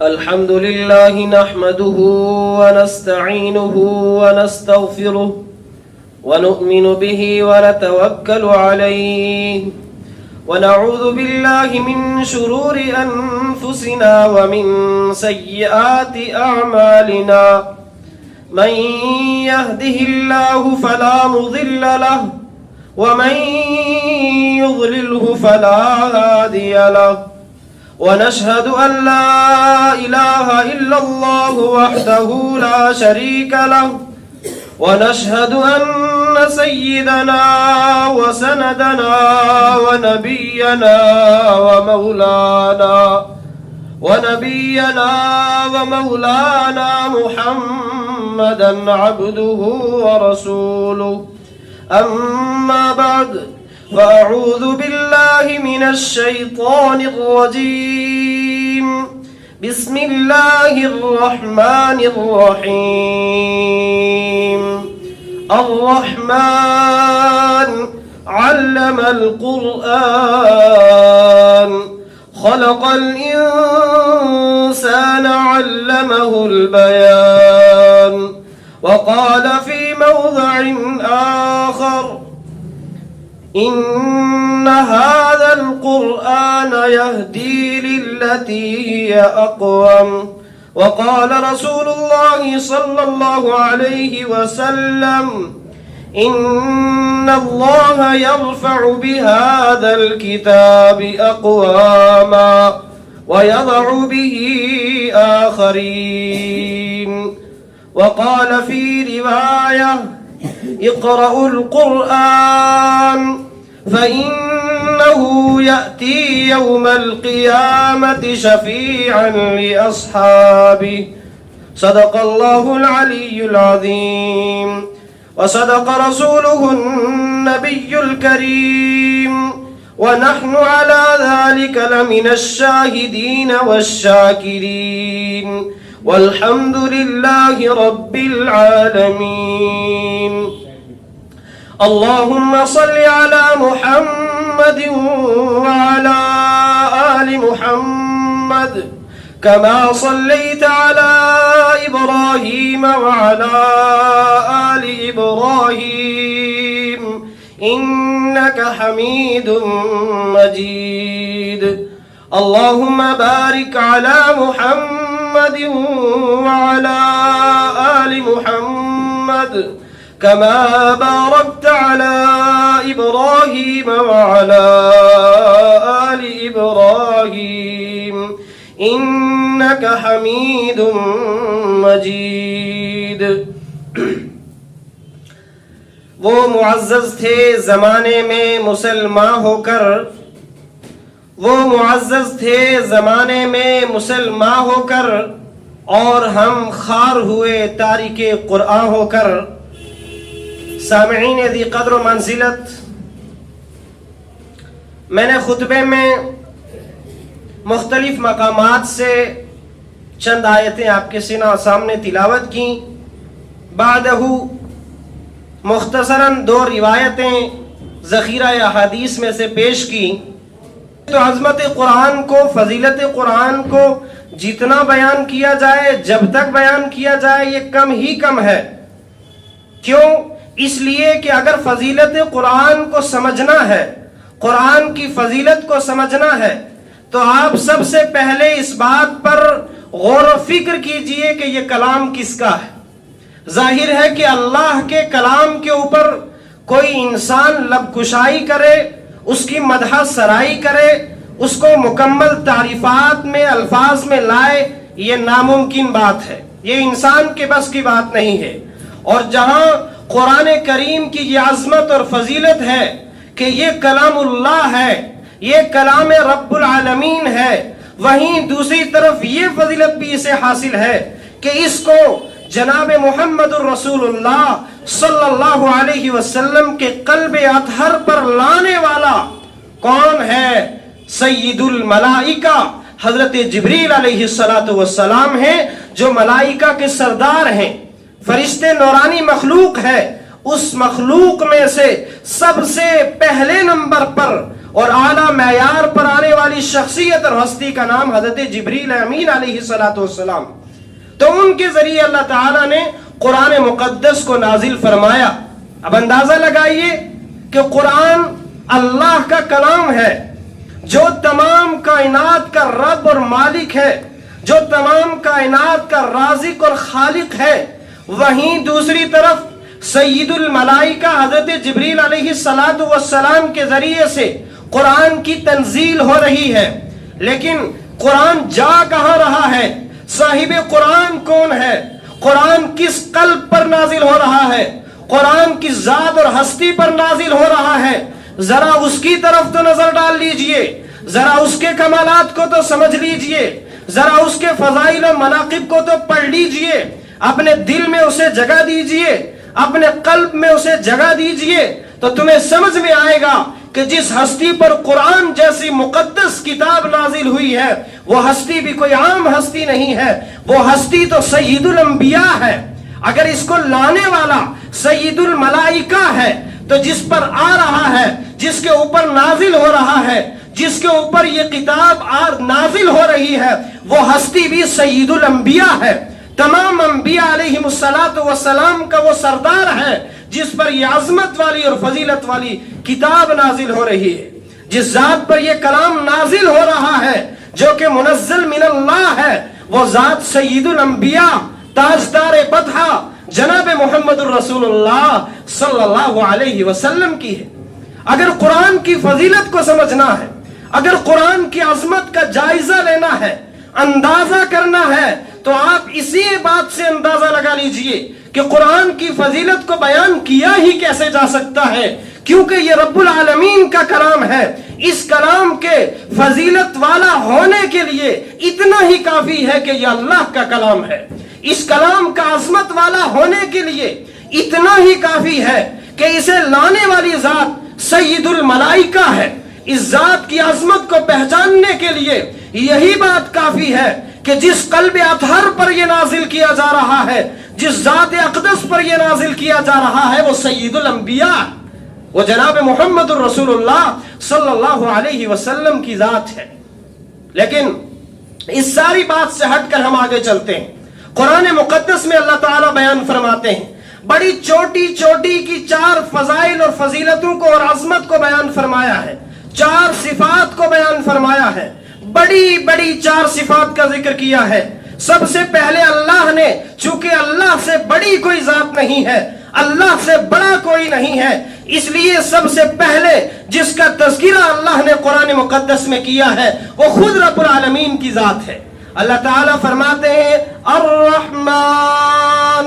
الحمد لله نحمده ونستعينه ونستغفره ونؤمن به ونتوكل عليه ونعوذ بالله من شرور أنفسنا ومن سيئات أعمالنا من يهده الله فلا مضل له ومن يضلله فلا هادي له ونشهد أن لا إله إلا الله وحده لا شريك له ونشهد أن سيدنا وسندنا ونبينا ومولانا محمدا عبده ورسوله أما بعد فأعوذ بالله من الشيطان الرجيم بسم الله الرحمن الرحيم الرحمن علم القرآن خلق الإنسان علمه البيان وقال في موضع آخر إن هذا القرآن يهدي للتي هي أقوم وقال رسول الله صلى الله عليه وسلم إن الله يرفع بهذا الكتاب أقواما ويضع به آخرين وقال في رواية اقرأوا القرآن فإنه يأتي يوم القيامة شفيعا لأصحابه صدق الله العلي العظيم وصدق رسوله النبي الكريم ونحن على ذلك لمن الشاهدين والشاكرين والحمد لله رب العالمين اللهم صل على محمد وعلى آل محمد كما صليت على إبراهيم وعلى آل إبراهيم إنك حميد مجيد اللهم بارك على محمد وعلى آل محمد كما باركت على إبراهيم وعلى آل إبراهيم إنك حميد مجيد وہ معزز تھے زمانے میں مسلمان ہو کر ہو کر اور ہم خار ہوئے تارک قرآن ہو کر سامعین ذی قدر و منزلت میں نے خطبے میں مختلف مقامات سے چند آیتیں آپ کے سامنے تلاوت کی بعدہ مختصراً 2 روایتیں ذخیرہ احادیث میں سے پیش کی تو عظمت قرآن کو فضیلت قرآن کو جتنا بیان کیا جائے جب تک بیان کیا جائے یہ کم ہی کم ہے کیوں اس لیے کہ اگر فضیلت قرآن کو سمجھنا ہے قرآن کی فضیلت کو سمجھنا ہے تو آپ سب سے پہلے اس بات پر غور و فکر کیجئے کہ یہ کلام کس کا ہے ظاہر ہے کہ اللہ کے کلام کے اوپر کوئی انسان لب کشائی کرے اس کی مدح سرائی کرے اس کو مکمل تعریفات میں الفاظ میں لائے یہ ناممکن بات ہے یہ انسان کے بس کی بات نہیں ہے اور جہاں قرآن کریم کی یہ عظمت اور فضیلت ہے کہ یہ کلام اللہ ہے یہ کلام رب العالمین ہے وہیں دوسری طرف یہ فضیلت بھی اسے حاصل ہے کہ اس کو جناب محمد الرسول اللہ صلی اللہ علیہ وسلم کے قلب اطہر پر لانے والا کون ہے سید الملائکہ حضرت جبریل علیہ السلام ہیں جو ملائکہ کے سردار ہیں فرشتے نورانی مخلوق ہے اس مخلوق میں سے سب سے پہلے نمبر پر اور اعلیٰ معیار پر آنے والی شخصیت اور ہستی کا نام حضرت جبریل امین علیہ السلام. تو ان کے ذریعے اللہ تعالیٰ نے قرآن مقدس کو نازل فرمایا. اب اندازہ لگائیے کہ قرآن اللہ کا کلام ہے جو تمام کائنات کا رب اور مالک ہے، جو تمام کائنات کا رازق اور خالق ہے. وہیں دوسری طرف سید الملائکہ حضرت جبریل علیہ السلام کے ذریعے سے قرآن کی تنزیل ہو رہی ہے. لیکن قرآن جا کہاں رہا ہے؟ صاحب قرآن کون ہے؟ قرآن کس قلب پر نازل ہو رہا ہے؟ قرآن کس ذات اور ہستی پر نازل ہو رہا ہے؟ ذرا اس کی طرف تو نظر ڈال لیجئے، ذرا اس کے کمالات کو تو سمجھ لیجئے، ذرا اس کے فضائل و مناقب کو تو پڑھ لیجئے، اپنے دل میں اسے جگہ دیجئے، اپنے قلب میں اسے جگہ دیجئے، تو تمہیں سمجھ میں آئے گا کہ جس ہستی پر قرآن جیسی مقدس کتاب نازل ہوئی ہے وہ ہستی بھی کوئی عام ہستی نہیں ہے، وہ ہستی تو سید الانبیاء ہے. اگر اس کو لانے والا سید الملائکہ ہے تو جس پر آ رہا ہے، جس کے اوپر نازل ہو رہا ہے، جس کے اوپر یہ کتاب نازل ہو رہی ہے، وہ ہستی بھی سید الانبیاء ہے. تمام انبیاء علیہم السلام کا وہ سردار ہے جس پر یہ عظمت والی اور فضیلت والی کتاب نازل ہو رہی ہے. جس ذات پر یہ کلام نازل ہو رہا ہے جو کہ منزل من اللہ ہے، وہ ذات سید الانبیاء تاجدار بطحہ جناب محمد الرسول اللہ صلی اللہ علیہ وسلم کی ہے. اگر قرآن کی فضیلت کو سمجھنا ہے، اگر قرآن کی عظمت کا جائزہ لینا ہے، اندازہ کرنا ہے، تو آپ اسی بات سے اندازہ لگا لیجئے کہ قرآن کی فضیلت کو بیان کیا ہی کیسے جا سکتا ہے، کیونکہ یہ رب العالمین کا کلام ہے. اس کلام کے فضیلت والا ہونے کے لیے اتنا ہی کافی ہے کہ یہ اللہ کا کلام ہے. اس کلام کا عظمت والا ہونے کے لیے اتنا ہی کافی ہے کہ اسے لانے والی ذات سید الملائکہ ہے. اس ذات کی عظمت کو پہچاننے کے لیے یہی بات کافی ہے کہ جس قلب اطہر پر یہ نازل کیا جا رہا ہے، جس ذات اقدس پر یہ نازل کیا جا رہا ہے، وہ سید الانبیاء، وہ جناب محمد الرسول اللہ صلی اللہ علیہ وسلم کی ذات ہے. لیکن اس ساری بات سے ہٹ کر ہم آگے چلتے ہیں. قرآن مقدس میں اللہ تعالیٰ بیان فرماتے ہیں، بڑی چھوٹی چھوٹی کی 4 فضائل اور فضیلتوں کو اور عظمت کو بیان فرمایا ہے، 4 صفات کو بیان فرمایا ہے، بڑی بڑی 4 صفات کا ذکر کیا ہے. سب سے پہلے اللہ نے، چونکہ اللہ سے بڑی کوئی ذات نہیں ہے، اللہ سے بڑا کوئی نہیں ہے، اس لیے سب سے پہلے جس کا تذکرہ اللہ نے قرآن مقدس میں کیا ہے وہ خود رب العالمین کی ذات ہے. اللہ تعالیٰ فرماتے ہیں الرحمن.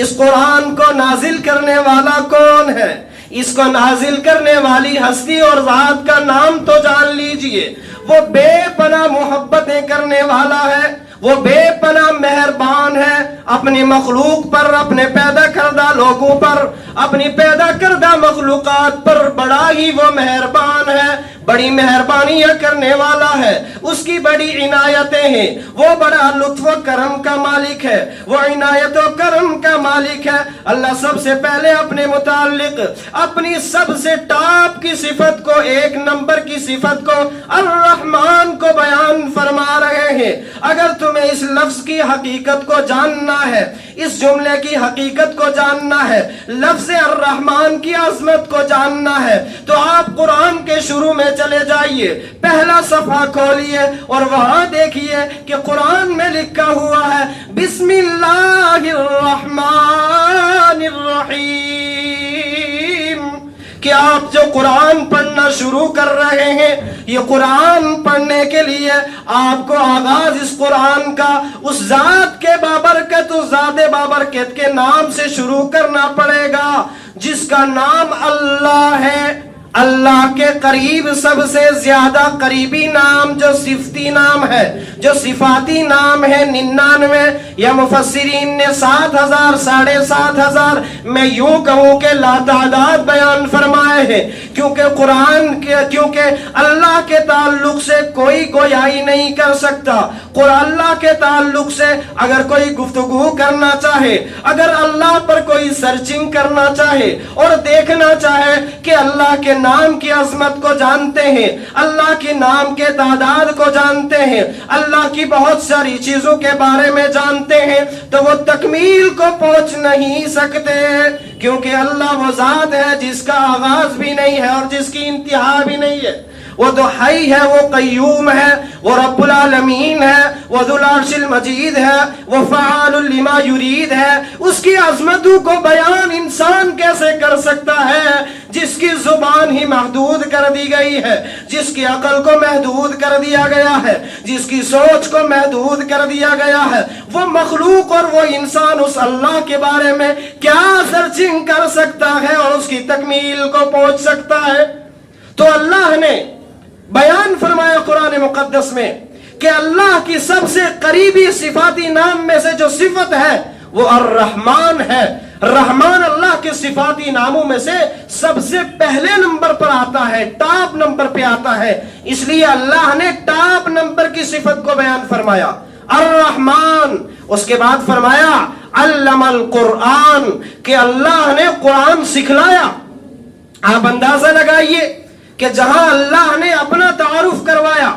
اس قرآن کو نازل کرنے والا کون ہے؟ اس کو نازل کرنے والی ہستی اور ذات کا نام تو جان لیجئے. وہ بے پناہ محبتیں کرنے والا ہے، وہ بے پناہ مہربان ہے اپنی مخلوق پر، اپنے پیدا کردہ لوگوں پر، اپنی پیدا کردہ مخلوقات پر بڑا ہی وہ مہربان ہے، بڑی مہربانیاں کرنے والا ہے، اس کی بڑی عنایتیں ہیں، وہ بڑا لطف و کرم کا مالک ہے، وہ عنایت و کرم کا مالک ہے. اللہ سب سے پہلے اپنے متعلق اپنی سب سے ٹاپ کی صفت کو، 1 نمبر کی صفت کو، الرحمن کو بیان فرما رہے ہیں. اگر تمہیں اس لفظ کی حقیقت کو جاننا ہے، اس جملے کی حقیقت کو جاننا ہے، لفظ الرحمن کی عظمت کو جاننا ہے، تو آپ قرآن کے شروع میں چلے جائیے، پہلا صفحہ کھولیے اور وہاں دیکھیے کہ قرآن میں لکھا ہوا ہے بسم اللہ الرحمن الرحیم. کہ آپ جو قرآن پڑھنا شروع کر رہے ہیں، یہ قرآن پڑھنے کے لیے آپ کو آغاز اس قرآن کا اس ذات کے بابرکت، اس ذات بابرکت کے نام سے شروع کرنا پڑے گا جس کا نام اللہ ہے. اللہ کے قریب سب سے زیادہ قریبی نام جو صفتی نام ہے، جو صفاتی نام ہے 99، یا مفسرین نے 7000 7,500 میں یوں کہوں کہ لاتعداد بیان فرمائے ہیں کیونکہ اللہ کے تعلق سے کوئی گویائی نہیں کر سکتا. اللہ کے تعلق سے اگر کوئی گفتگو کرنا چاہے، اگر اللہ پر کوئی سرچنگ کرنا چاہے اور دیکھنا چاہے کہ اللہ کے نام کی عظمت کو جانتے ہیں، اللہ کے نام کے تعداد کو جانتے ہیں، اللہ کی بہت ساری چیزوں کے بارے میں جانتے ہیں، تو وہ تکمیل کو پہنچ نہیں سکتے، کیونکہ اللہ وہ ذات ہے جس کا آغاز بھی نہیں ہے اور جس کی انتہا بھی نہیں ہے. وہ تو حی ہے، وہ قیوم ہے، وہ رب العالمین ہے، وہ ذو العرش المجید ہے، وہ فعال لما یرید ہے. اس کی عظمتوں کو بیان انسان کیسے کر سکتا ہے جس کی زبان ہی محدود کر دی گئی ہے، جس کی عقل کو محدود کر دیا گیا ہے، جس کی سوچ کو محدود کر دیا گیا ہے. وہ مخلوق اور وہ انسان اس اللہ کے بارے میں کیا سرچنگ کر سکتا ہے اور اس کی تکمیل کو پہنچ سکتا ہے؟ تو اللہ نے بیان فرمایا قرآن مقدس میں کہ اللہ کی سب سے قریبی صفاتی نام میں سے جو صفت ہے وہ الرحمن ہے. رحمان اللہ کے صفاتی ناموں میں سے سب سے پہلے نمبر پر آتا ہے، ٹاپ نمبر پہ آتا ہے. اس لیے اللہ نے ٹاپ نمبر کی صفت کو بیان فرمایا الرحمن. اس کے بعد فرمایا علم القرآن، کہ اللہ نے قرآن سکھلایا. آپ اندازہ لگائیے کہ جہاں اللہ نے اپنا تعارف کروایا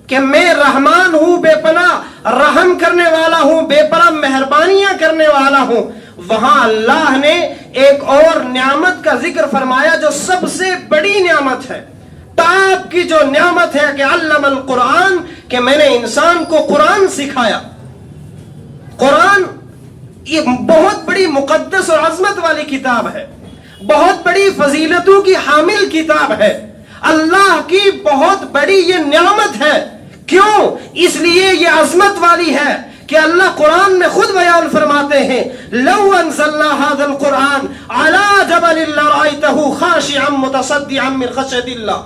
کہ میں رحمان ہوں، بے پناہ رحم کرنے والا ہوں، بے پناہ مہربانیاں کرنے والا ہوں، وہاں اللہ نے ایک اور نعمت کا ذکر فرمایا جو سب سے بڑی نعمت ہے، ٹاپ کی جو نعمت ہے کہ علم القرآن، کہ میں نے انسان کو قرآن سکھایا. قرآن یہ بہت بڑی مقدس اور عظمت والی کتاب ہے، بہت بڑی فضیلتوں کی حامل کتاب ہے، اللہ کی بہت بڑی یہ نعمت ہے. کیوں؟ اس لیے یہ عظمت والی ہے کہ اللہ قرآن میں خود بیان فرماتے ہیں لو انزلنا هذا القرآن على جبل لرأيته خاشعا متصدعا من خشية اللہ،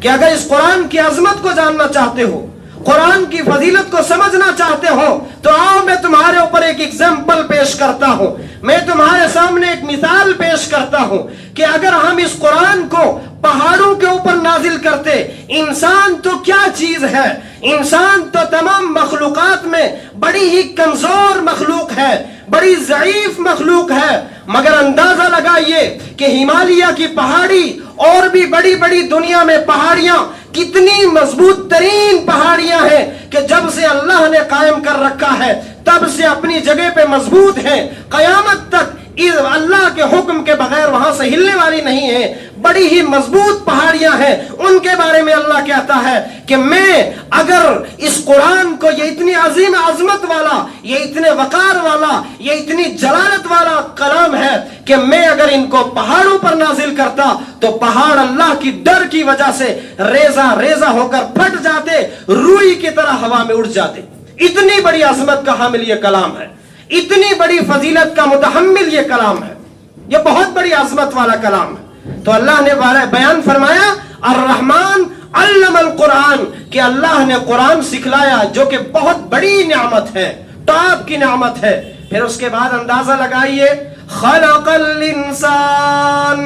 کہ اگر اس قرآن کی عظمت کو جاننا چاہتے ہو، قرآن کی فضیلت کو سمجھنا چاہتے ہو، تو آؤ میں تمہارے اوپر ایک ایگزامپل پیش کرتا ہوں، میں تمہارے سامنے ایک مثال پیش کرتا ہوں کہ اگر ہم اس قرآن کو پہاڑوں کے اوپر نازل کرتے، انسان تو کیا چیز ہے، انسان تو تمام مخلوقات میں بڑی ہی کمزور مخلوق ہے، بڑی ضعیف مخلوق ہے، مگر اندازہ لگائیے کہ ہمالیہ کی پہاڑی اور بھی بڑی بڑی دنیا میں پہاڑیاں کتنی مضبوط ترین پہاڑیاں ہیں کہ جب سے اللہ نے قائم کر رکھا ہے تب سے اپنی جگہ پہ مضبوط ہیں، قیامت تک اللہ کے حکم کے بغیر وہاں سے ہلنے والی نہیں ہے، بڑی ہی مضبوط پہاڑیاں ہیں. ان کے بارے میں اللہ کہتا ہے کہ میں اگر اس قرآن کو، یہ اتنی عظیم عظمت والا، یہ اتنے وقار والا، یہ اتنی جلالت والا کلام ہے کہ میں اگر ان کو پہاڑوں پر نازل کرتا تو پہاڑ اللہ کی ڈر کی وجہ سے ریزہ ریزہ ہو کر پھٹ جاتے، روئی کی طرح ہوا میں اڑ جاتے. اتنی بڑی عظمت کا حامل یہ کلام ہے، اتنی بڑی فضیلت کا متحمل یہ کلام ہے، یہ بہت بڑی عظمت والا کلام ہے. تو اللہ نے بیان فرمایا الرحمن علم القرآن، کہ اللہ نے قرآن سکھلایا، جو کہ بہت بڑی نعمت ہے، ٹاپ کی نعمت ہے. پھر اس کے بعد اندازہ لگائیے خلق الانسان،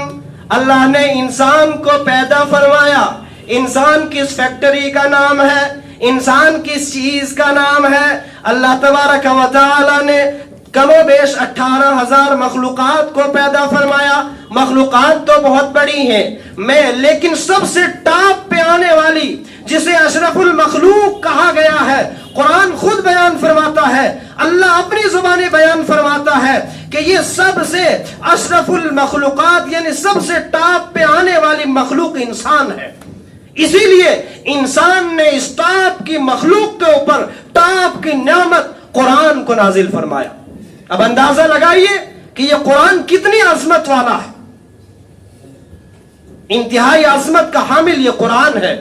اللہ نے انسان کو پیدا فرمایا. انسان کس فیکٹری کا نام ہے، انسان کس چیز کا نام ہے؟ اللہ تبارک و تعالی نے کم و بیش 18,000 مخلوقات کو پیدا فرمایا. مخلوقات تو بہت بڑی ہیں، لیکن سب سے ٹاپ پہ آنے والی جسے اشرف المخلوق کہا گیا ہے، قرآن خود بیان فرماتا ہے، اللہ اپنی زبانی بیان فرماتا ہے کہ یہ سب سے اشرف المخلوقات یعنی سب سے ٹاپ پہ آنے والی مخلوق انسان ہے. اسی لیے انسان نے اس ٹاپ کی مخلوق کے اوپر ٹاپ کی نعمت قرآن کو نازل فرمایا. اب اندازہ لگائیے کہ یہ قرآن کتنی عظمت والا ہے، انتہائی عظمت کا حامل یہ قرآن ہے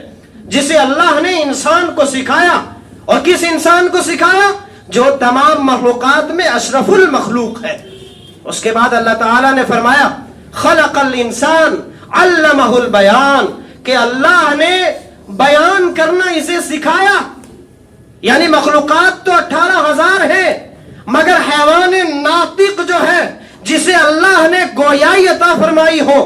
جسے اللہ نے انسان کو سکھایا. اور کس انسان کو سکھایا؟ جو تمام مخلوقات میں اشرف المخلوق ہے. اس کے بعد اللہ تعالیٰ نے فرمایا خلق الانسان علمہ البیان، کہ اللہ نے بیان کرنا اسے سکھایا. یعنی مخلوقات تو 18,000 ہیں، مگر حیوان ناطق جو ہے، جسے اللہ نے گویائی عطا فرمائی ہو،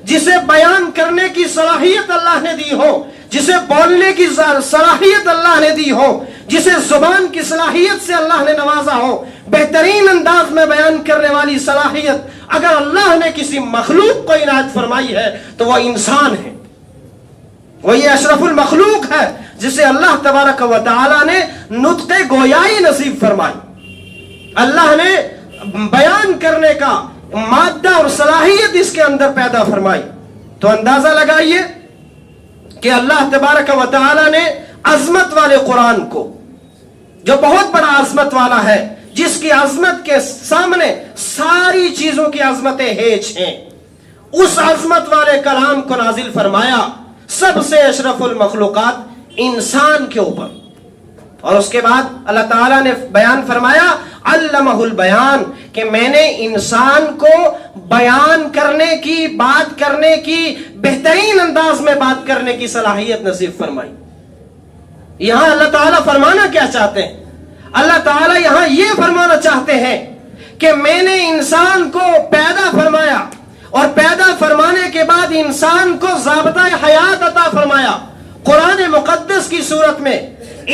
جسے بیان کرنے کی صلاحیت اللہ نے دی ہو، جسے بولنے کی صلاحیت اللہ نے دی ہو، جسے زبان کی صلاحیت سے اللہ نے نوازا ہو، بہترین انداز میں بیان کرنے والی صلاحیت اگر اللہ نے کسی مخلوق کو عنایت فرمائی ہے تو وہ انسان ہے، وہ یہ اشرف المخلوق ہے جسے اللہ تبارک و تعالی نے نطق گویائی نصیب فرمائی، اللہ نے بیان کرنے کا مادہ اور صلاحیت اس کے اندر پیدا فرمائی۔ تو اندازہ لگائیے کہ اللہ تبارک و تعالی نے عظمت والے قرآن کو، جو بہت بڑا عظمت والا ہے، جس کی عظمت کے سامنے ساری چیزوں کی عظمتیں ہیچ ہیں، اس عظمت والے کلام کو نازل فرمایا سب سے اشرف المخلوقات انسان کے اوپر، اور اس کے بعد اللہ تعالیٰ نے بیان فرمایا علمہ البیان، کہ میں نے انسان کو بیان کرنے کی، بات کرنے کی، بہترین انداز میں بات کرنے کی صلاحیت نصیب فرمائی۔ یہاں اللہ تعالیٰ فرمانا کیا چاہتے ہیں؟ اللہ تعالیٰ یہاں یہ فرمانا چاہتے ہیں کہ میں نے انسان کو پیدا فرمایا، اور پیدا فرمانے کے بعد انسان کو ضابطہ حیات عطا فرمایا۔ قرآن مقدس کی صورت میں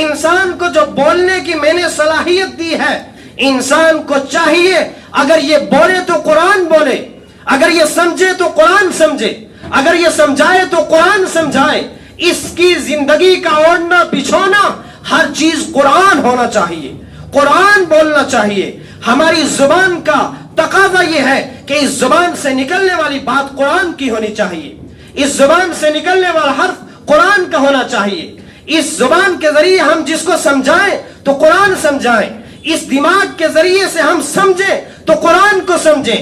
انسان کو جو بولنے کی میں نے صلاحیت دی ہے، انسان کو چاہیے اگر یہ بولے تو قرآن بولے، اگر یہ سمجھے تو قرآن سمجھے، اگر یہ سمجھائے تو قرآن سمجھائے، اس کی زندگی کا اوڑھنا بچھونا ہر چیز قرآن ہونا چاہیے، قرآن بولنا چاہیے۔ ہماری زبان کا تقاضا یہ ہے کہ اس زبان سے نکلنے والی بات قرآن کی ہونی چاہیے، اس زبان سے نکلنے والا حرف قرآن کا ہونا چاہیے، اس زبان کے ذریعے ہم جس کو سمجھائیں تو قرآن سمجھائیں، اس دماغ کے ذریعے سے ہم سمجھیں تو قرآن کو سمجھیں،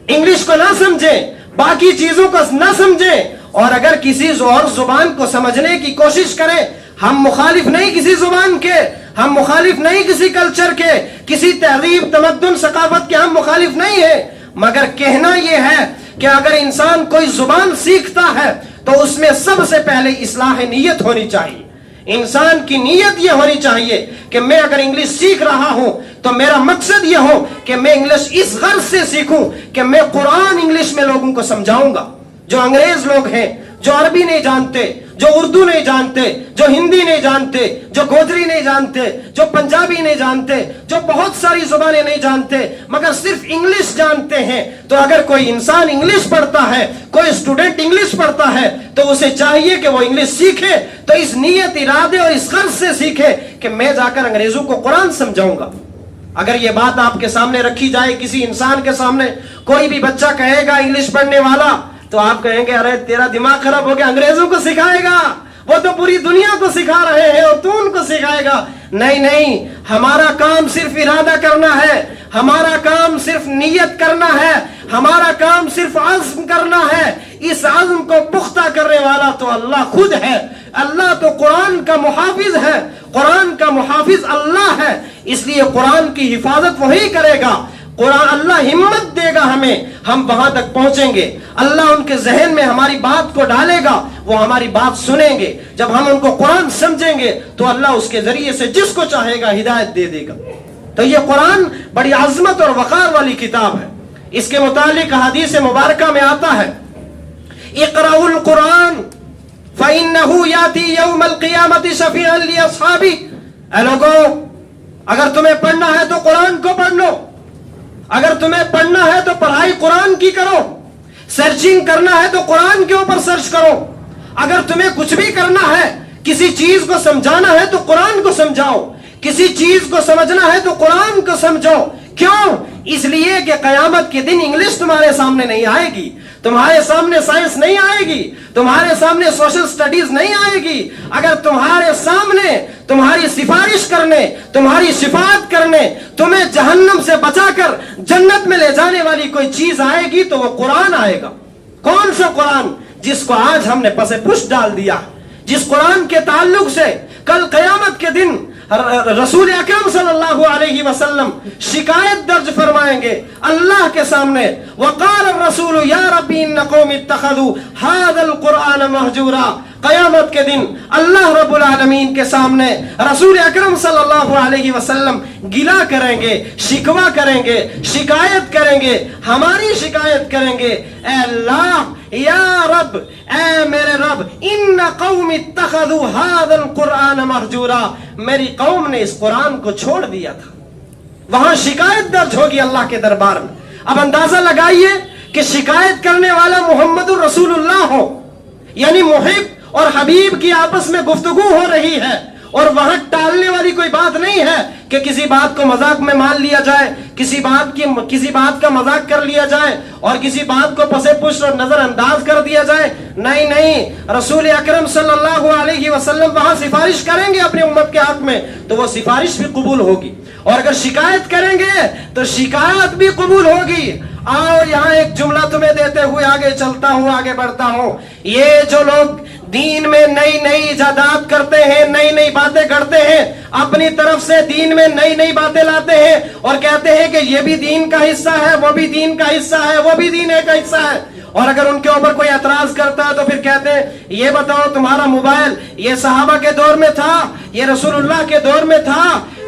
انگلش کو نہ سمجھیں، باقی چیزوں کو نہ سمجھیں۔ اور اگر کسی اور زبان کو سمجھنے کی کوشش کریں، ہم مخالف نہیں کسی زبان کے، ہم مخالف نہیں کسی کلچر کے، کسی تہذیب، تمدن، ثقافت کے ہم مخالف نہیں ہیں، مگر کہنا یہ ہے کہ اگر انسان کوئی زبان سیکھتا ہے تو اس میں سب سے پہلے اصلاح نیت ہونی چاہیے۔ انسان کی نیت یہ ہونی چاہیے کہ میں اگر انگلش سیکھ رہا ہوں تو میرا مقصد یہ ہو کہ میں انگلش اس غرض سے سیکھوں کہ میں قرآن انگلش میں لوگوں کو سمجھاؤں گا۔ جو انگریز لوگ ہیں، جو عربی نہیں جانتے، جو اردو نہیں جانتے، جو ہندی نہیں جانتے، جو گوجری نہیں جانتے، جو پنجابی نہیں جانتے، جو بہت ساری زبانیں نہیں جانتے مگر صرف انگلش جانتے ہیں، تو اگر کوئی انسان انگلش پڑھتا ہے، کوئی اسٹوڈنٹ انگلش پڑھتا ہے تو اسے چاہیے کہ وہ انگلش سیکھے، تو اس نیت، ارادے اور اس غرض سے سیکھے کہ میں جا کر انگریزوں کو قرآن سمجھاؤں گا۔ اگر یہ بات آپ کے سامنے رکھی جائے، کسی انسان کے سامنے، کوئی بھی بچہ کہے گا انگلش پڑھنے والا، تو آپ کہیں گے ارے تیرا دماغ خراب ہو گیا، انگریزوں کو سکھائے گا، وہ تو پوری دنیا کو سکھا رہے ہیں اور تو ان کو سکھائے گا۔ نہیں نہیں، ہمارا کام صرف ارادہ کرنا ہے، ہمارا کام صرف نیت کرنا ہے، ہمارا کام صرف عزم کرنا ہے۔ اس عزم کو پختہ کرنے والا تو اللہ خود ہے، اللہ تو قرآن کا محافظ ہے، قرآن کا محافظ اللہ ہے، اس لیے قرآن کی حفاظت وہی کرے گا۔ قرآن، اللہ ہمت دے گا ہمیں، ہم وہاں تک پہنچیں گے، اللہ ان کے ذہن میں ہماری بات کو ڈالے گا، وہ ہماری بات سنیں گے۔ جب ہم ان کو قرآن سمجھیں گے تو اللہ اس کے ذریعے سے جس کو چاہے گا ہدایت دے دے گا۔ تو یہ قرآن بڑی عظمت اور وقار والی کتاب ہے۔ اس کے متعلق حدیث مبارکہ میں آتا ہے اقرأوا القرآن فإنه يأتي يوم القيامة شفيعا لأصحابه۔ اے لوگو، اگر تمہیں پڑھنا ہے تو قرآن کو پڑھ لو، اگر تمہیں پڑھنا ہے تو پڑھائی قرآن کی کرو، سرچنگ کرنا ہے تو قرآن کے اوپر سرچ کرو، اگر تمہیں کچھ بھی کرنا ہے، کسی چیز کو سمجھانا ہے تو قرآن کو سمجھاؤ، کسی چیز کو سمجھنا ہے تو قرآن کو سمجھو۔ کیوں؟ اس لیے کہ قیامت کے دن انگلش تمہارے سامنے نہیں آئے گی، تمہارے سامنے سائنس نہیں آئے گی، تمہارے سامنے سوشل سٹڈیز نہیں آئے گی۔ اگر تمہارے سامنے تمہاری سفارش کرنے، تمہاری شفاعت کرنے، تمہیں جہنم سے بچا کر جنت میں لے جانے والی کوئی چیز آئے گی تو وہ قرآن آئے گا۔ کون سا قرآن؟ جس کو آج ہم نے پس پش ڈال دیا، جس قرآن کے تعلق سے کل قیامت کے دن رسول اکرم صلی اللہ علیہ وسلم شکایت درج فرمائیں گے اللہ کے سامنے، وقال الرسول یا ربی ان قوم اتخذوا هذا القرآن مہجورا۔ قیامت کے دن اللہ رب العالمین کے سامنے رسول اکرم صلی اللہ علیہ وسلم گلا کریں گے، شکوہ کریں گے، شکایت کریں گے، ہماری شکایت کریں گے، اے اللہ یا رب، اے میرے رب، ان قوم اتخذوا هذا القرآن مہجورا، میری قوم نے اس قرآن کو چھوڑ دیا تھا۔ وہاں شکایت درج ہوگی اللہ کے دربار میں۔ اب اندازہ لگائیے کہ شکایت کرنے والا محمد الرسول اللہ ہو، یعنی محب اور حبیب کی آپس میں گفتگو ہو رہی ہے، اور وہاں ٹالنے والی کوئی بات نہیں ہے کہ کسی بات کو مذاق میں مان لیا جائے، کسی بات کا مذاق کر لیا جائے اور کسی بات کو پسے پشت اور نظر انداز کر دیا جائے۔ نہیں، رسول اکرم صلی اللہ علیہ وسلم وہاں سفارش کریں گے اپنی امت کے حق میں تو وہ سفارش بھی قبول ہوگی، اور اگر شکایت کریں گے تو شکایت بھی قبول ہوگی۔ آؤ یہاں ایک جملہ تمہیں دیتے ہوئے آگے چلتا ہوں، آگے بڑھتا ہوں۔ یہ جو لوگ دین میں نئی ایجادات کرتے ہیں، نئی باتیں کرتے ہیں، اپنی طرف سے دین میں نئی باتیں لاتے ہیں اور کہتے ہیں کہ یہ بھی دین کا حصہ ہے، وہ بھی دین کا حصہ ہے، وہ بھی دین کا حصہ ہے، اور اگر ان کے اوپر کوئی اعتراض کرتا ہے تو پھر کہتے ہیں یہ بتاؤ تمہارا موبائل یہ صحابہ کے دور میں تھا، یہ رسول اللہ کے دور میں تھا،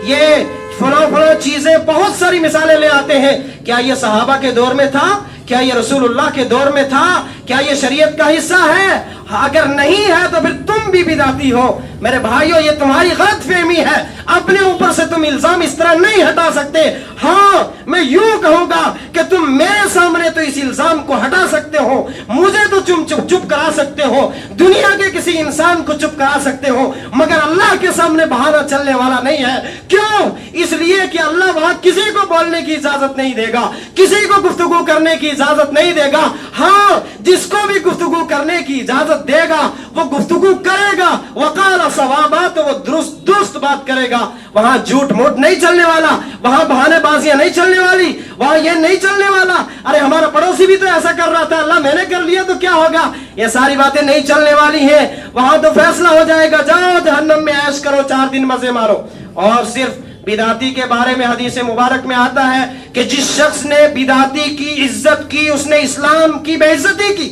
یہ فلاں چیزیں، بہت ساری مثالیں لے آتے ہیں۔ کیا یہ صحابہ کے دور میں تھا؟ کیا یہ رسول اللہ کے دور میں تھا؟ کیا یہ شریعت کا حصہ ہے؟ اگر نہیں ہے تو پھر تم بھی بدعتی ہو۔ میرے بھائیو، یہ تمہاری غلط فہمی ہے، اپنے اوپر سے تم الزام اس طرح نہیں ہٹا سکتے۔ ہاں، میں یوں کہوں گا کہ تم میرے سامنے تو اس الزام کو ہٹا سکتے ہو، مجھے تو تم چپ کرا سکتے ہو، دنیا کے کسی انسان کو چپ کرا سکتے ہو، مگر اللہ کے سامنے بہانہ چلنے والا نہیں ہے۔ کیوں؟ اس لیے کہ اللہ وہاں کسی کو بولنے کی اجازت نہیں دے گا، کسی کو گفتگو کرنے کی اجازت نہیں دے گا۔ ہاں، جس کو بھی گفتگو کرنے کی اجازت دے گا وہ گفتگو کرے گا، وقال صوابا، تو وہ درست بات کرے گا۔ وہاں جھوٹ موٹ نہیں چلنے والا، وہاں بہانے بازیاں نہیں چلنے والی، وہاں یہ نہیں چلنے والا ارے ہمارا پڑوسی بھی تو ایسا کر رہا تھا، اللہ میں نے کر لیا تو کیا ہوگا، یہ ساری باتیں نہیں چلنے والی ہیں۔ وہاں تو فیصلہ ہو جائے گا، جاؤ جہنم میں عیش کرو، 4 دن مزے مارو۔ اور صرف بدعتی کے بارے میں حدیث مبارک میں آتا ہے کہ جس شخص نے بدعتی کی عزت کی اس نے اسلام کی بے عزتی کی،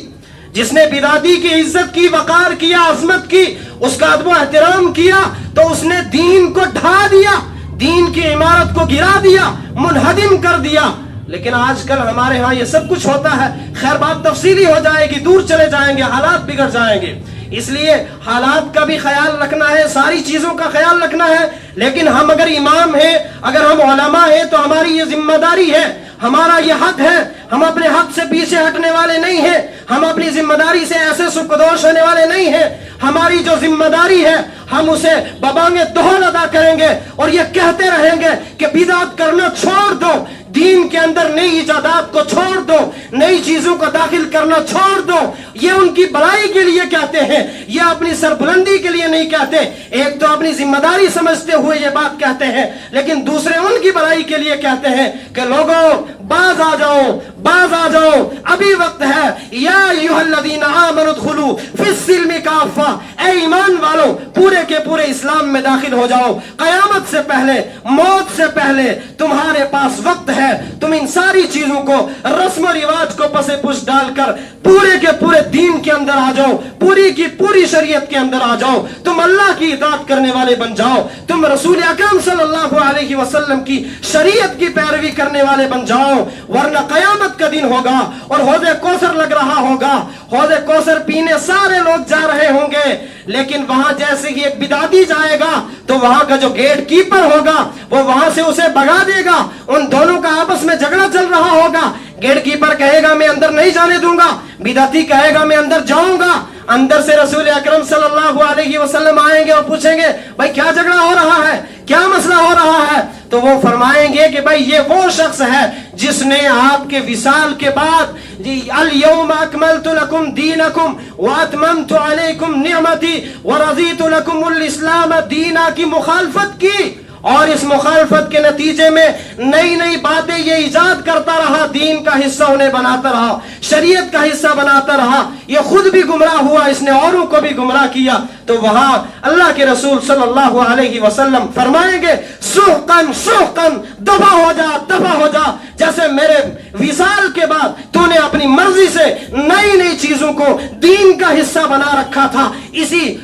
جس نے بدعتی کی عزت کی، وقار کیا، عظمت کی، اس کا ادب و احترام کیا، تو اس نے دین کو ڈھا دیا، دین کی عمارت کو گرا دیا، منہدم کر دیا۔ لیکن آج کل ہمارے ہاں یہ سب کچھ ہوتا ہے۔ خیر، بات تفصیلی ہو جائے گی، دور چلے جائیں گے، حالات بگڑ جائیں گے، اس لیے حالات کا بھی خیال رکھنا ہے، ساری چیزوں کا خیال رکھنا ہے۔ لیکن ہم اگر امام ہیں، اگر ہم علماء ہیں تو ہماری یہ ذمہ داری ہے، ہمارا یہ حق ہے، ہم اپنے حق سے پیچھے ہٹنے والے نہیں ہیں، ہم اپنی ذمہ داری سے ایسے سبکدوش ہونے والے نہیں ہیں۔ ہماری جو ذمہ داری ہے ہم اسے ببانگ دہل ادا کریں گے اور یہ کہتے رہیں گے کہ بدعت کرنا چھوڑ دو، دین کے اندر نئی ایجادات کو چھوڑ دو، نئی چیزوں کو داخل کرنا چھوڑ دو۔ یہ ان کی بڑائی کے لیے کہتے ہیں، یہ اپنی سربلندی کے لیے نہیں کہتے۔ ایک تو اپنی ذمہ داری سمجھتے ہوئے یہ بات کہتے ہیں، لیکن دوسرے ان کی بڑائی کے لیے کہتے ہیں کہ لوگوں باز آ جاؤ، ابھی وقت ہے۔ یا ایھا الذین آمنوا ادخلوا فی السلم کافہ، اے ایمان والو پورے کے پورے اسلام میں داخل ہو جاؤ۔ قیامت سے پہلے، موت سے پہلے تمہارے پاس وقت ہے، تم ان ساری چیزوں کو، رسم و رواج کو پسے پش ڈال کر پورے کے پورے دین کے اندر آ جاؤ، پوری کی پوری شریعت کے اندر آ جاؤ، تم اللہ کی اطاعت کرنے والے بن جاؤ، تم رسول اکرم صلی اللہ علیہ وسلم کی شریعت کی پیروی کرنے والے بن جاؤ، ورنہ قیامت کا دن ہوگا اور حوض کوثر لگ رہا ہوگا، حوض کوثر پینے سارے لوگ جا رہے ہوں گے، لیکن وہاں جیسے ہی ایک بدعتی جائے گا تو وہاں کا جو گیٹ کیپر ہوگا وہ وہاں سے اسے بھگا دے گا، ان دونوں کا آپس میں جھگڑا چل رہا ہوگا، گیٹ کیپر کہے گا میں اندر نہیں جانے دوں گا، بدعتی کہے گا میں اندر جاؤں گا۔ اندر سے رسول اکرم صلی اللہ علیہ وسلم آئیں گے اور پوچھیں گے بھائی کیا جھگڑا ہو رہا ہے، کیا مسئلہ ہو رہا ہے، تو وہ فرمائیں گے کہ بھائی یہ وہ شخص ہے جس نے آپ کے وصال کے بعد الیوم اکملت لکم دینکم واتممت علیکم نعمتی ورضیت لکم الاسلام دینا کی مخالفت کی، اور اس مخالفت کے نتیجے میں نئی باتیں یہ ایجاد کرتا رہا، دین کا حصہ انہیں بناتا رہا، شریعت کا حصہ بناتا رہا، یہ خود بھی گمراہ ہوا، اس نے اوروں کو بھی گمراہ کیا، تو وہاں اللہ کے رسول صلی اللہ علیہ وسلم فرمائیں گے سحقن دفع ہو جا، جیسے میرے وصال کے بعد تو نے اپنی مرضی سے نئی چیزوں کو دین کا حصہ بنا رکھا تھا، اسی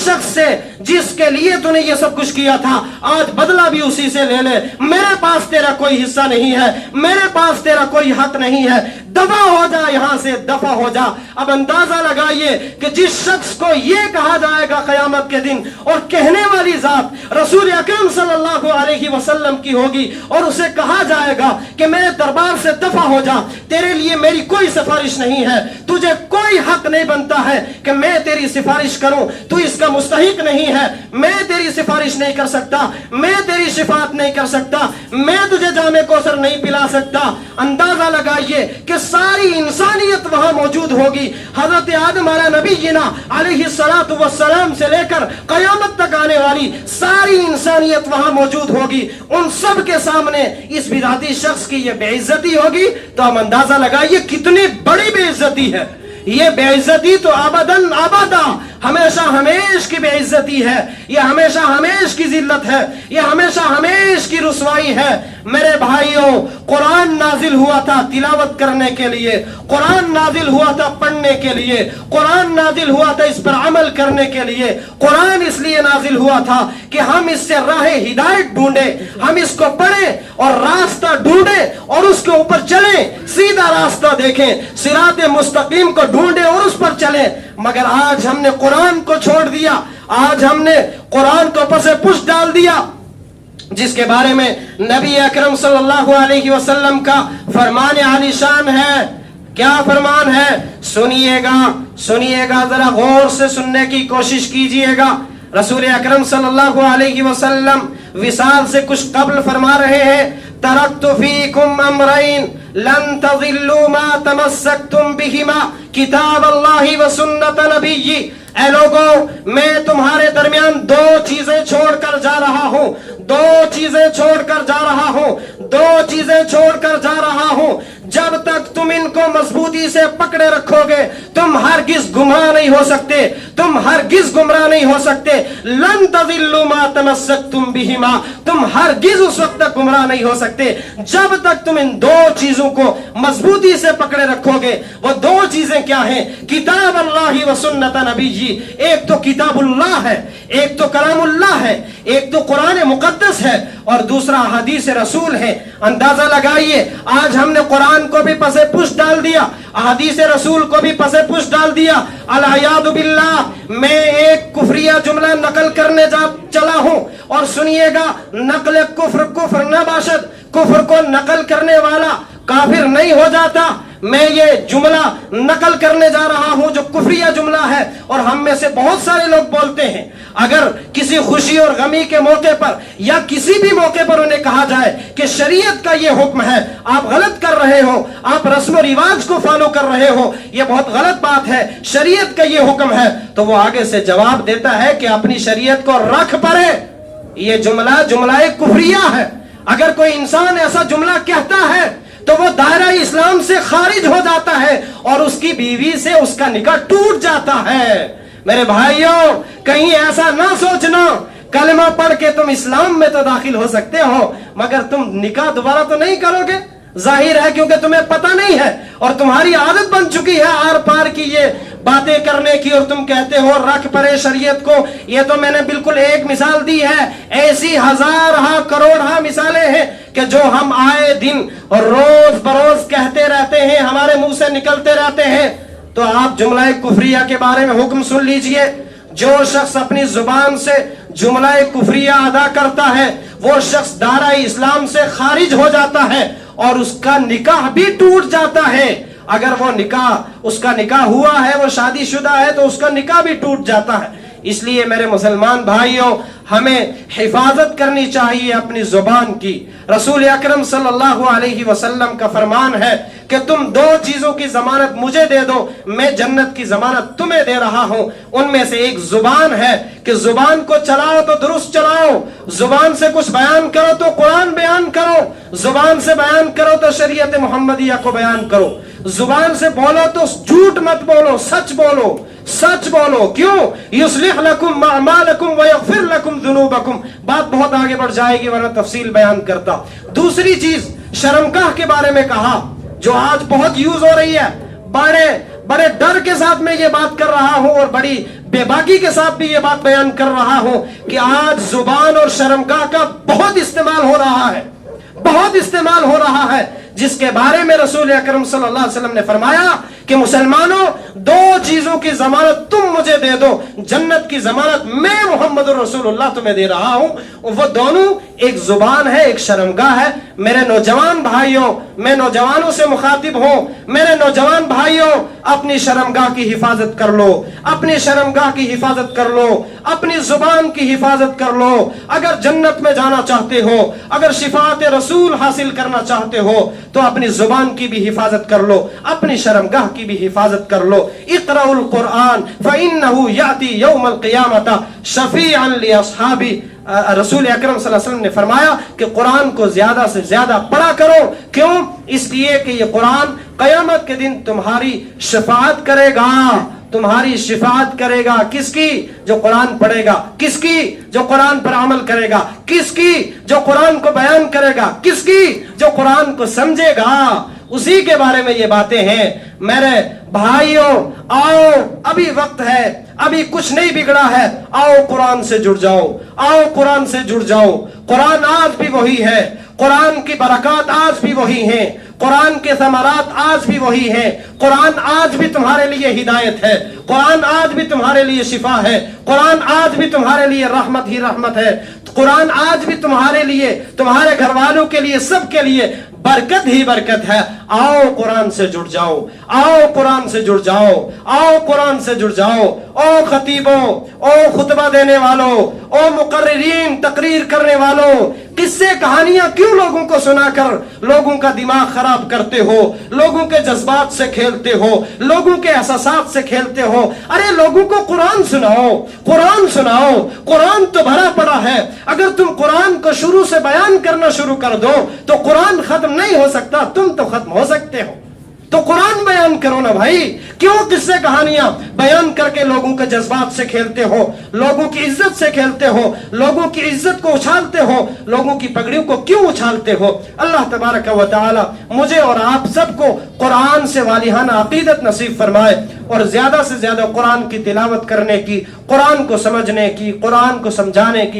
شخص سے جس کے لیے تو نے یہ سب کچھ کیا تھا، آج بدلہ بھی اسی سے لے لے، میرے پاس تیرا کوئی حصہ نہیں ہے، میرے پاس تیرا کوئی حق نہیں ہے، دفع ہو جا، یہاں سے دفع ہو جا۔ اب اندازہ لگائیے کہ جس شخص کو یہ کہا جائے گا قیامت کے دن، اور کہنے والی ذات رسول اکرم صلی اللہ علیہ وسلم کی ہوگی، اور اسے کہا جائے گا کہ میرے دربار سے دفع ہو جا، تیرے لیے میری کوئی سفارش نہیں ہے، تجھے کوئی حق نہیں بنتا ہے کہ میں تیری سفارش کروں، تو اس کا مستحق نہیں ہے، میں تیری سفارش نہیں کر سکتا، میں تیری شفاعت نہیں کر سکتا، میں تجھے جام کوثر نہیں پلا سکتا۔ اندازہ لگائیے کہ ساری انسانیت وہاں موجود ہوگی، حضرت آدم علیہ نبینا علیہ السلام سے لے کر قیامت تک آنے والی ساری انسانیت وہاں موجود ہوگی، ان سب کے سامنے اس بدعتی شخص کی یہ بے عزتی ہوگی، تو ہم اندازہ لگائیے کتنی بڑی بے عزتی ہے۔ یہ بے عزتی تو ابداً ابدا ہمیشہ ہمیش کی بے عزتی ہے، یہ ہمیشہ ہمیش کی ذلت ہے، یہ ہمیشہ ہمیش کی رسوائی ہے۔ میرے بھائیوں، قرآن نازل ہوا تھا تلاوت کرنے کے لیے، قرآن نازل ہوا تھا پڑھنے کے لیے، قرآن نازل ہوا تھا اس پر عمل کرنے کے لیے۔ قرآن اس لیے نازل ہوا تھا کہ ہم اس سے راہ ہدایت ڈھونڈیں، ہم اس کو پڑھیں اور راستہ ڈھونڈیں اور اس کے اوپر چلیں، سیدھا راستہ دیکھیں، صراط مستقیم کو ڈھونڈیں اور اس پر چلیں۔ مگر آج ہم نے قرآن کو چھوڑ دیا، آج ہم نے قرآن کو پس پش ڈال دیا، جس کے بارے میں نبی اکرم صلی اللہ علیہ وسلم کا فرمان عالی شان ہے۔ کیا فرمان ہے؟ سنیے گا، سنیے گا، ذرا غور سے سننے کی کوشش کیجئے گا۔ رسول اکرم صلی اللہ علیہ وسلم وصال سے کچھ قبل فرما رہے ہیں، ترکت فیکم امرین لن تضلوا ما تمسکتم بہما کتاب اللہ و سنت نبی۔ اے لوگو، میں تمہارے درمیان دو چیزیں چھوڑ کر جا رہا ہوں، دو چیزیں چھوڑ کر جا رہا ہوں، دو چیزیں چھوڑ کر جا رہا ہوں، جب تک تم ان کو مضبوطی سے پکڑے رکھو گے تم ہرگز گمراہ نہیں ہو سکتے، تم ہرگز گمراہ نہیں ہو سکتے۔ لن تضلوا ما تمسکتم بہما، تم ہرگز اس وقت تک گمراہ نہیں ہو سکتے جب تک تم ان دو چیزوں کو مضبوطی سے پکڑے رکھو گے۔ وہ دو چیزیں کیا ہیں؟ کتاب اللہ و سنت نبی جی، ایک تو کتاب اللہ ہے، ایک تو کلام اللہ ہے، ایک تو قرآن مقدس ہے، اور دوسرا حدیث رسول ہے۔ اندازہ لگائیے، آج ہم نے قرآن کو بھی پسے پش ڈال دیا، حدیث رسول کو بھی پسے پش ڈال دیا۔ العیاذ باللہ، میں ایک کفریہ جملہ نقل کرنے چلا ہوں، اور سنیے گا، نقل کفر کفر نہ باشد، کفر کو نقل کرنے والا کافر نہیں ہو جاتا۔ میں یہ جملہ نقل کرنے جا رہا ہوں جو کفریہ جملہ ہے، اور ہم میں سے بہت سارے لوگ بولتے ہیں، اگر کسی خوشی اور غمی کے موقع پر یا کسی بھی موقع پر انہیں کہا جائے کہ شریعت کا یہ حکم ہے، آپ غلط کر رہے ہو، آپ رسم و رواج کو فالو کر رہے ہو، یہ بہت غلط بات ہے، شریعت کا یہ حکم ہے، تو وہ آگے سے جواب دیتا ہے کہ اپنی شریعت کو رکھ پڑے۔ یہ جملہ کفریہ ہے۔ اگر کوئی انسان ایسا جملہ کہتا ہے تو وہ دائرہ اسلام سے خارج ہو جاتا ہے، اور اس کی بیوی سے اس کا نکاح ٹوٹ جاتا ہے۔ میرے بھائیوں، کہیں ایسا نہ سوچنا کلمہ پڑھ کے تم اسلام میں تو داخل ہو سکتے ہو، مگر تم نکاح دوبارہ تو نہیں کرو گے۔ ظاہر ہے کیونکہ تمہیں پتہ نہیں ہے، اور تمہاری عادت بن چکی ہے آر پار کی یہ باتیں کرنے کی، اور تم کہتے ہو رکھ پڑے شریعت کو۔ یہ تو میں نے بالکل ایک مثال دی ہے، ایسی ہزارہا کروڑہا مثالیں ہیں کہ جو ہم آئے دن اور روز بروز کہتے رہتے ہیں، ہمارے منہ سے نکلتے رہتے ہیں۔ تو آپ جملہ کفریہ کے بارے میں حکم سن لیجئے۔ جو شخص اپنی زبان سے جملہ کفریہ ادا کرتا ہے، وہ شخص دائرہ اسلام سے خارج ہو جاتا ہے، اور اس کا نکاح بھی ٹوٹ جاتا ہے۔ اگر وہ اس کا نکاح ہوا ہے، وہ شادی شدہ ہے، تو اس کا نکاح بھی ٹوٹ جاتا ہے۔ اس لیے میرے مسلمان بھائیوں، ہمیں حفاظت کرنی چاہیے اپنی زبان کی۔ رسول اکرم صلی اللہ علیہ وسلم کا فرمان ہے کہ تم دو چیزوں کی ضمانت مجھے دے دو، میں جنت کی ضمانت تمہیں دے رہا ہوں۔ ان میں سے ایک زبان ہے کہ زبان کو چلاؤ تو درست چلاؤ، زبان سے کچھ بیان کرو تو قرآن بیان کرو، زبان سے بیان کرو تو شریعت محمدیہ کو بیان کرو، زبان سے بولو تو جھوٹ مت بولو، سچ بولو، سچ بولو۔ کیوں؟ یصلح لکم اعمالکم ویغفر لکم ذنوبکم۔ بات بہت آگے بڑھ جائے گی ورنہ تفصیل بیان کرتا۔ دوسری چیز شرمگاہ کے بارے میں کہا، جو آج بہت یوز ہو رہی ہے، بڑے ڈر کے ساتھ میں یہ بات کر رہا ہوں، اور بڑی بے باکی کے ساتھ بھی یہ بات بیان کر رہا ہوں کہ آج زبان اور شرمگاہ کا بہت استعمال ہو رہا ہے، بہت استعمال ہو رہا ہے۔ جس کے بارے میں رسول اکرم صلی اللہ علیہ وسلم نے فرمایا کہ مسلمانوں دو چیزوں کی ضمانت تم مجھے دے دو، جنت کی ضمانت میں محمد رسول اللہ تمہیں دے رہا ہوں، وہ دونوں ایک زبان ہے، ایک شرمگاہ ہے۔ میرے نوجوان بھائیوں، میں نوجوانوں سے مخاطب ہوں، میرے نوجوان بھائیوں اپنی شرمگاہ کی حفاظت کر لو، اپنی شرمگاہ کی حفاظت کر لو، اپنی زبان کی حفاظت کر لو۔ اگر جنت میں جانا چاہتے ہو، اگر شفاعت رسول حاصل کرنا چاہتے ہو تو اپنی زبان کی بھی حفاظت کر لو، اپنی شرمگاہ کی بھی حفاظت کر لو۔ اقرأوا القرآن فإنه يأتي يوم القیامة شفیعا لأصحابہ۔ رسول اکرم صلی اللہ علیہ وسلم نے فرمایا کہ قرآن کو زیادہ سے زیادہ پڑھا کرو۔ کیوں؟ اس لیے کہ یہ قرآن قیامت کے دن تمہاری شفاعت کرے گا، تمہاری شفاعت کرے گا۔ کس کی؟ جو قرآن پڑھے گا۔ کس کی؟ جو قرآن پر عمل کرے گا۔ کس کی؟ جو قرآن کو بیان کرے گا۔ کس کی؟ جو قرآن کو سمجھے گا۔ اسی کے بارے میں یہ باتیں ہیں۔ میرے بھائیوں آؤ، ابھی وقت ہے، ابھی کچھ نہیں بگڑا ہے، آؤ قرآن سے جڑ جاؤ، آؤ قرآن سے جڑ جاؤ۔ قرآن آج بھی وہی ہے، قرآن کی برکات آج بھی وہی ہیں، قرآن کے ثمرات آج بھی وہی ہیں، قرآن آج بھی تمہارے لیے ہدایت ہے، قرآن آج بھی تمہارے لیے شفا ہے، قرآن آج بھی تمہارے لیے رحمت ہی رحمت ہے، قرآن آج بھی تمہارے لیے، تمہارے گھر والوں کے لیے، سب کے لیے برکت ہی برکت ہے۔ آؤ قرآن سے جڑ جاؤ، آؤ قرآن سے جڑ جاؤ، آؤ قرآن سے جڑ جاؤ۔ او خطیبوں، او خطبہ دینے والوں، او مقررین، تقریر کرنے والوں، قصے کہانیاں کیوں لوگوں کو سنا کر لوگوں کا دماغ خراب کرتے ہو، لوگوں کے جذبات سے کھیلتے ہو، لوگوں کے احساسات سے کھیلتے ہو؟ ارے لوگوں کو قرآن سناؤ، قرآن سناؤ۔ قرآن تو بھرا پڑا ہے، اگر تم قرآن کو شروع سے بیان کرنا شروع کر دو تو قرآن ختم نہیں ہو سکتا، تم تو ختم ہو سکتے ہو۔ تو قرآن بیان کرو نا بھائی، کیوں قصے کہانیاں بیان کر کے لوگوں کے جذبات سے کھیلتے ہو، لوگوں کی عزت سے کھیلتے ہو، لوگوں کی عزت کو اچھالتے ہو، لوگوں کی پگڑیوں کو کیوں اچھالتے ہو؟ اللہ تبارک و تعالی مجھے اور آپ سب کو قرآن سے والہانہ عقیدت نصیب فرمائے، اور زیادہ سے زیادہ قرآن کی تلاوت کرنے کی، قرآن کو سمجھنے کی، قرآن کو سمجھانے کی،